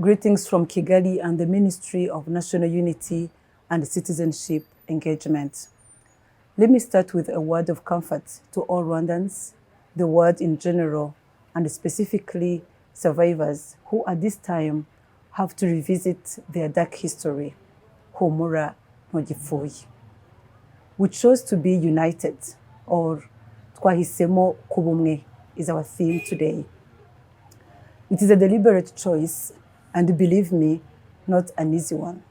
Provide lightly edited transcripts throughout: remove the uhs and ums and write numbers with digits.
Greetings from Kigali and the Ministry of National Unity and Citizenship Engagement. Let me start with a word of comfort to all Rwandans, the world in general, and specifically survivors who at this time have to revisit their dark history. Humura ntugipfuye. We chose to be united, or twahisemo kuba umwe is our theme today. It is a deliberate choice, and believe me, not an easy one.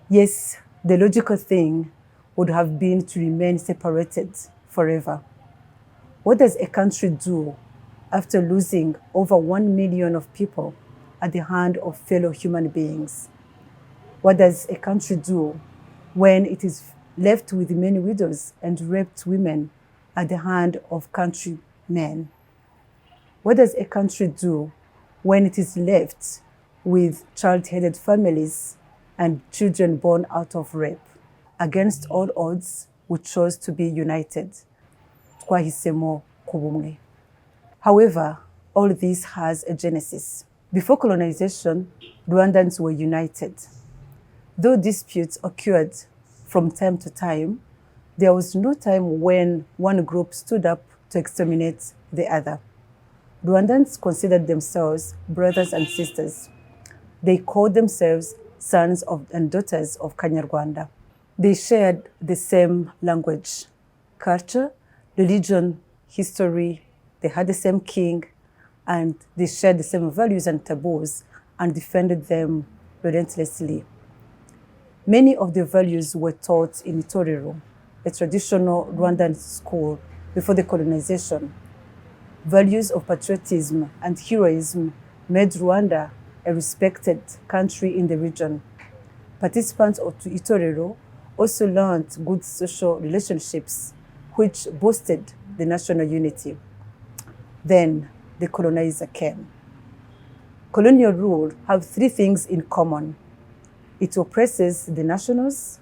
Yes, the logical thing would have been to remain separated forever. What does a country do after losing over 1 million of people at the hand of fellow human beings? What does a country do when it is left with many widows and raped women at the hand of countrymen? What does a country do when it is left with child-headed families and children born out of rape? Against all odds, we chose to be united. Twahisemo kuba umwe. However, all this has a genesis. Before colonization, Rwandans were united. Though disputes occurred from time to time, there was no time when one group stood up to exterminate the other. Rwandans considered themselves brothers and sisters. They called themselves sons and daughters of Kanyarwanda. They shared the same language, culture, religion, history. They had the same king, and they shared the same values and taboos and defended them relentlessly. Many of the values were taught in Itorero, a traditional Rwandan school before the colonization. Values of patriotism and heroism made Rwanda a respected country in the region. Participants of Itorero also learned good social relationships, which boosted the national unity. Then the colonizer came. Colonial rule have three things in common. It oppresses the nationals,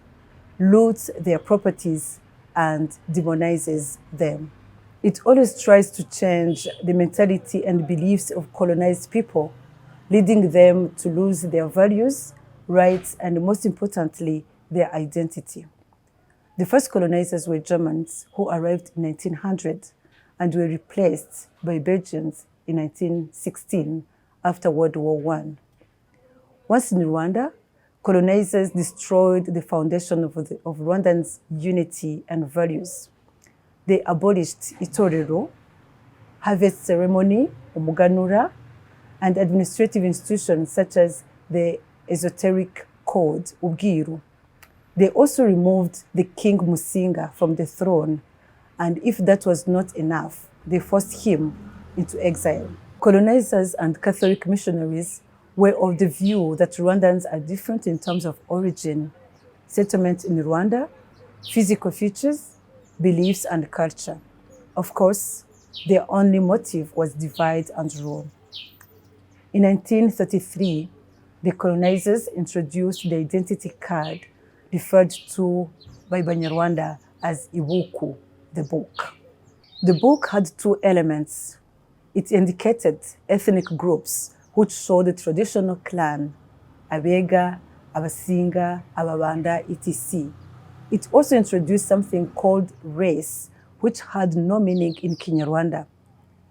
loots their properties, and demonizes them. It always tries to change the mentality and beliefs of colonized people, leading them to lose their values, rights, and most importantly, their identity. The first colonizers were Germans who arrived in 1900 and were replaced by Belgians in 1916 after World War I. Once in Rwanda, colonizers destroyed the foundation of Rwandans' unity and values. They abolished Itorero, harvest ceremony, umuganura, and administrative institutions such as the esoteric code, ubwiru. They also removed the King Musinga from the throne, and if that was not enough, they forced him into exile. Colonizers and Catholic missionaries were of the view that Rwandans are different in terms of origin, settlement in Rwanda, physical features, beliefs, and culture. Of course, their only motive was divide and rule. In 1933, the colonizers introduced the identity card referred to by Banyarwanda as Ibuku, the book. The book had two elements. It indicated ethnic groups which showed the traditional clan, Abega, Abasinga, Ababanda, etc. It also introduced something called race, which had no meaning in Kinyarwanda.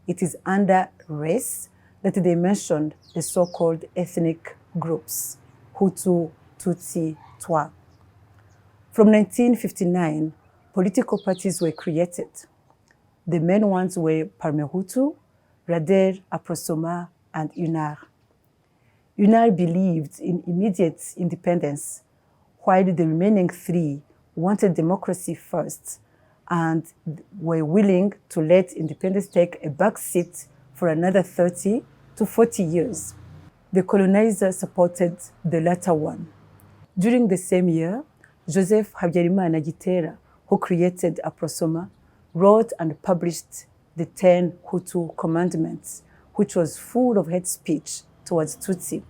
It is under race that they mentioned the so-called ethnic groups, Hutu, Tutsi, Twa. From 1959, political parties were created. The main ones were Parmehutu, Rader, Aprosoma, and UNAR. UNAR believed in immediate independence, while the remaining three wanted democracy first and were willing to let independence take a back seat for another 30 to 40 years. The colonizer supported the latter one. During the same year, Joseph Habyarimana Gitera, who created Aprosoma, wrote and published the 10 Hutu Commandments, which was full of hate speech towards Tutsi.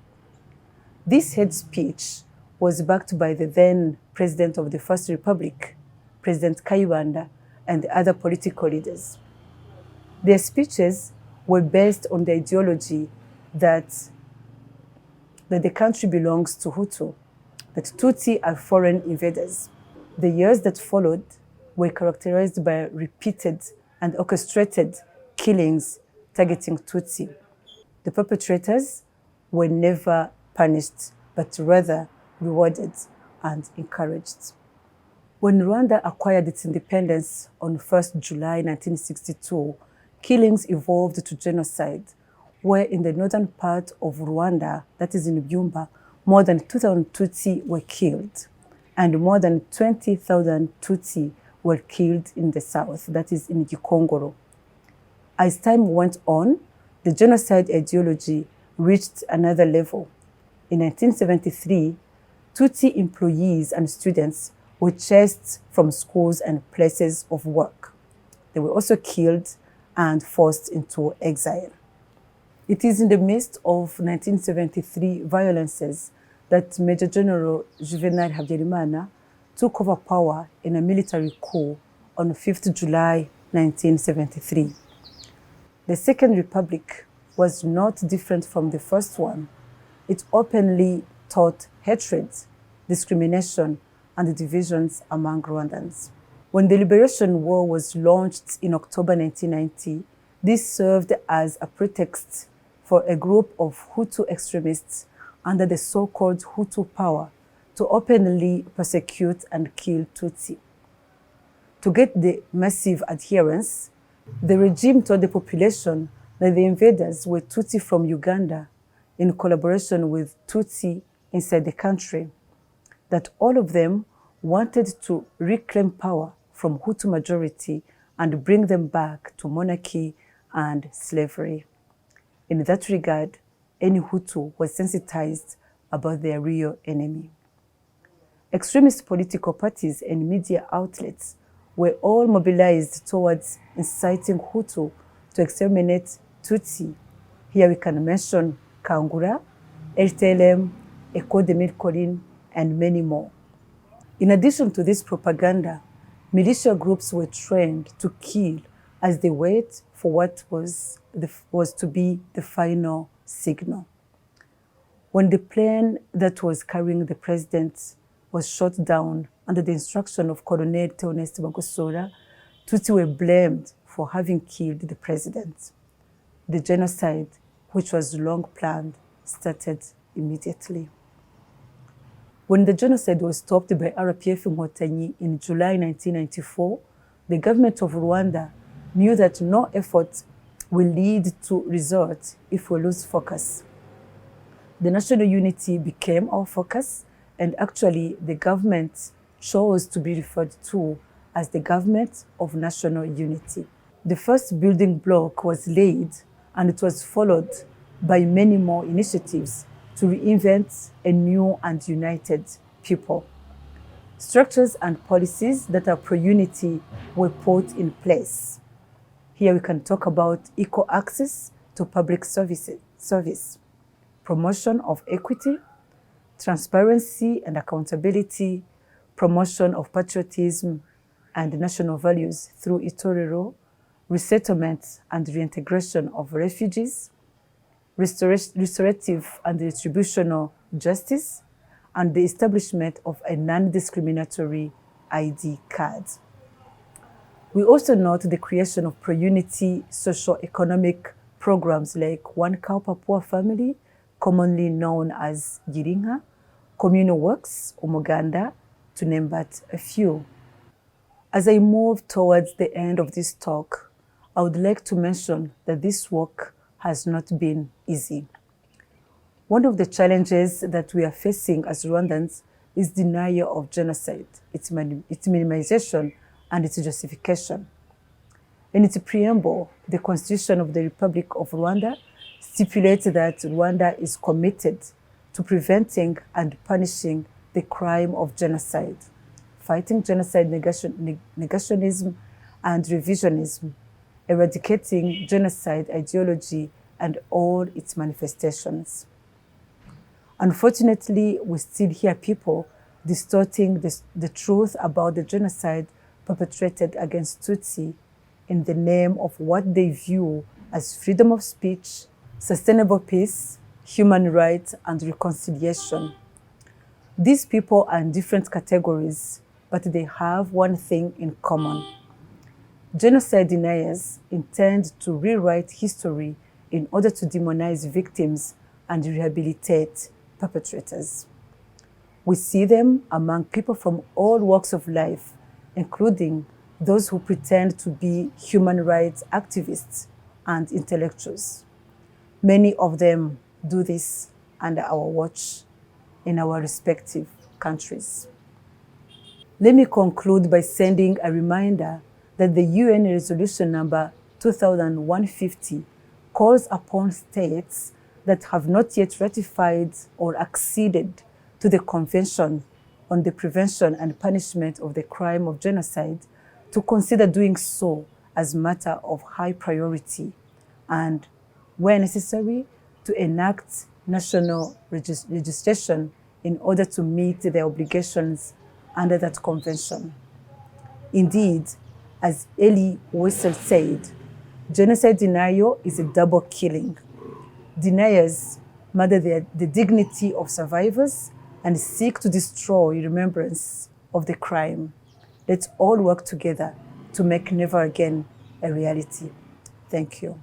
This hate speech was backed by the then President of the First Republic, President Kayibanda, and other political leaders. Their speeches were based on the ideology that that the country belongs to Hutu, that Tutsi are foreign invaders. The years that followed were characterized by repeated and orchestrated killings targeting Tutsi. The perpetrators were never punished, but rather rewarded and encouraged. When Rwanda acquired its independence on 1st July 1962, killings evolved to genocide, where in the northern part of Rwanda, that is in Byumba, more than 2,000 Tutsi were killed, and more than 20,000 Tutsi were killed in the south, that is in Gikongoro. As time went on, the genocide ideology reached another level. In 1973, Tutsi employees and students were chased from schools and places of work. They were also killed and forced into exile. It is in the midst of 1973 violences that Major General Juvenal Habyarimana took over power in a military coup on 5th July 1973. The Second Republic was not different from the first one. It openly taught hatred, discrimination, and divisions among Rwandans. When the Liberation War was launched in October 1990, this served as a pretext for a group of Hutu extremists under the so-called Hutu power to openly persecute and kill Tutsi. To get the massive adherence, the regime told the population that the invaders were Tutsi from Uganda in collaboration with Tutsi inside the country, that all of them wanted to reclaim power from Hutu majority and bring them back to monarchy and slavery. In that regard, any Hutu was sensitized about their real enemy. Extremist political parties and media outlets were all mobilized towards inciting Hutu to exterminate Tutsi. Here we can mention Kangura, RTLM, Echo de Mille Collines, and many more. In addition to this propaganda, militia groups were trained to kill as they wait for what was to be the final signal. When the plane that was carrying the president was shot down under the instruction of Colonel Theoneste Bagosora, Tutsi were blamed for having killed the president. The genocide, which was long planned, started immediately. When the genocide was stopped by RPF Inkotanyi in July 1994, the government of Rwanda knew that no effort will lead to results if we lose focus. The national unity became our focus, and actually the government chose to be referred to as the government of national unity. The first building block was laid, and it was followed by many more initiatives to reinvent a new and united people. Structures and policies that are pro-unity were put in place. Here we can talk about equal access to public service, promotion of equity, transparency and accountability, promotion of patriotism and national values through Itorero, resettlement and reintegration of refugees, restorative and retributional justice, and the establishment of a non-discriminatory ID card. We also note the creation of pro-unity socio-economic programs like One Cow Papua Family, commonly known as Girinka, Communal Works, Umuganda, to name but a few. As I move towards the end of this talk, I would like to mention that this work has not been easy. One of the challenges that we are facing as Rwandans is denial of genocide, its minimization, and its justification. In its preamble, the Constitution of the Republic of Rwanda stipulates that Rwanda is committed to preventing and punishing the crime of genocide, fighting genocide negationism and revisionism, eradicating genocide ideology and all its manifestations. Unfortunately, we still hear people distorting the truth about the genocide perpetrated against Tutsi in the name of what they view as freedom of speech, sustainable peace, human rights, and reconciliation. These people are in different categories, but they have one thing in common. Genocide deniers intend to rewrite history in order to demonize victims and rehabilitate perpetrators. We see them among people from all walks of life, including those who pretend to be human rights activists and intellectuals. Many of them do this under our watch in our respective countries. Let me conclude by sending a reminder that the UN Resolution number 2150 calls upon states that have not yet ratified or acceded to the Convention on the Prevention and Punishment of the Crime of Genocide to consider doing so as a matter of high priority and, where necessary, to enact national legislation in order to meet their obligations under that convention. Indeed, as Elie Wiesel said, genocide denial is a double killing. Deniers murder the dignity of survivors and seek to destroy remembrance of the crime. Let's all work together to make never again a reality. Thank you.